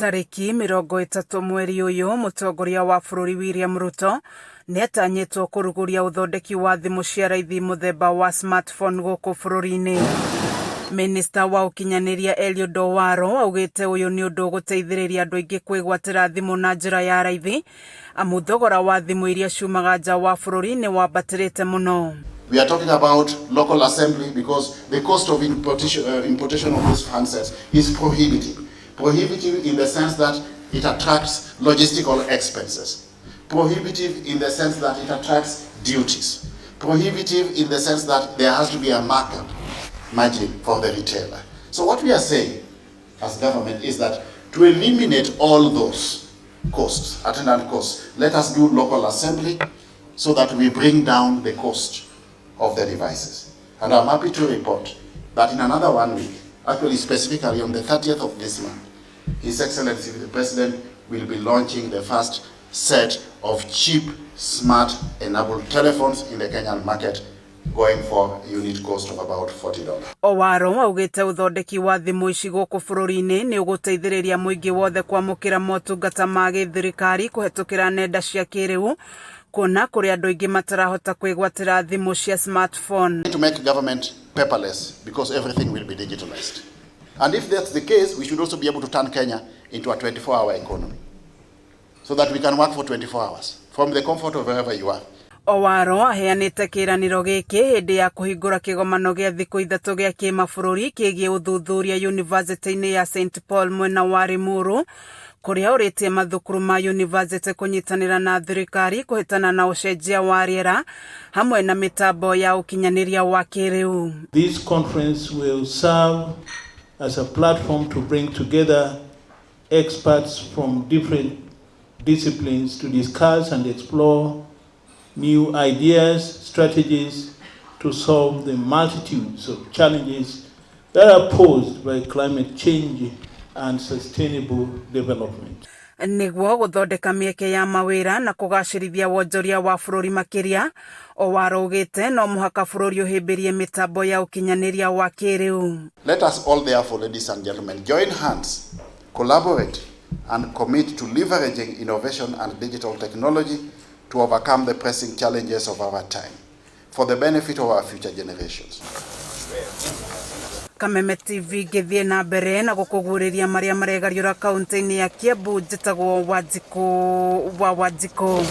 TARIKI 30 mweri uyu MUTONGORIA wa BURURI William RUTO NIATANYITWO KURUGURIA Uthondeki wa THIMU cia RAITHI MUTHEMBA wa smartphone GUKU BURURIINI. Minister wa UKINYANIRIA ELIUD OWALO augite uyu ni undu guteithiriria andu aingi kwigwatira thimu na njira ya raithi amu thogora wa thimu iria ciumaga nja wa bururi ni wambatirite muno. We are talking about local assembly because the cost of importation of these handsets is prohibitive. Prohibitive in the sense that it attracts logistical expenses. Prohibitive in the sense that it attracts duties. Prohibitive in the sense that there has to be a markup margin for the retailer. So what we are saying as government is that to eliminate all those costs, attendant costs, let us do local assembly so that we bring down the cost of the devices. And I'm happy to report that in another 1 week, actually specifically on the 30th of this month, His Excellency the President will be launching the first set of cheap, smart, enabled telephones in the Kenyan market, going for a unit cost of about $40. Owalo augite uthondeki wa thimu ici guku bururi-ini ni uguteithiriria muingi wothe kwamukira motungata ma githirikari kuhetukira nenda cia kiriu kuna kuri andu aingi matarahota kwigwatira thimu cia smartphone. To make government paperless because everything will be digitalized. And if that's the case, we should also be able to turn Kenya into a 24-hour economy so that we can work for 24 hours from the comfort of wherever you are. Owalo aheanite kiraniro giki hindi ya kuhingura kigomano gia thiku ithatu gia kimabũrũri kigie uthuthuria university-ini ya St Paul mwena wa Limuru kuria uritie mathukuru ma university kunyitanira na thirikari kuhitana na ucenjia wa riera hamwe na mitambo ya ukinyaniria wa kiriu. This conference will serve as a platform to bring together experts from different disciplines to discuss and explore new ideas, strategies to solve the multitudes of challenges that are posed by climate change and sustainable development. Niguo guthondeka mieke ya mawira na kugacirithia wonjoria wa bururi makiria, Owalo ugite no muhaka bururi uhimbirie mitambo ya ukinyaniria wa kiriu. Let us all therefore, ladies and gentlemen, join hands, collaborate and commit to leveraging innovation and digital technology to overcome the pressing challenges of our time for the benefit of our future generations. Kameme TV githie na mbere na gukuguriria maria maregariura kaunti-ini ya Kiambu njitagwo Wanjiko.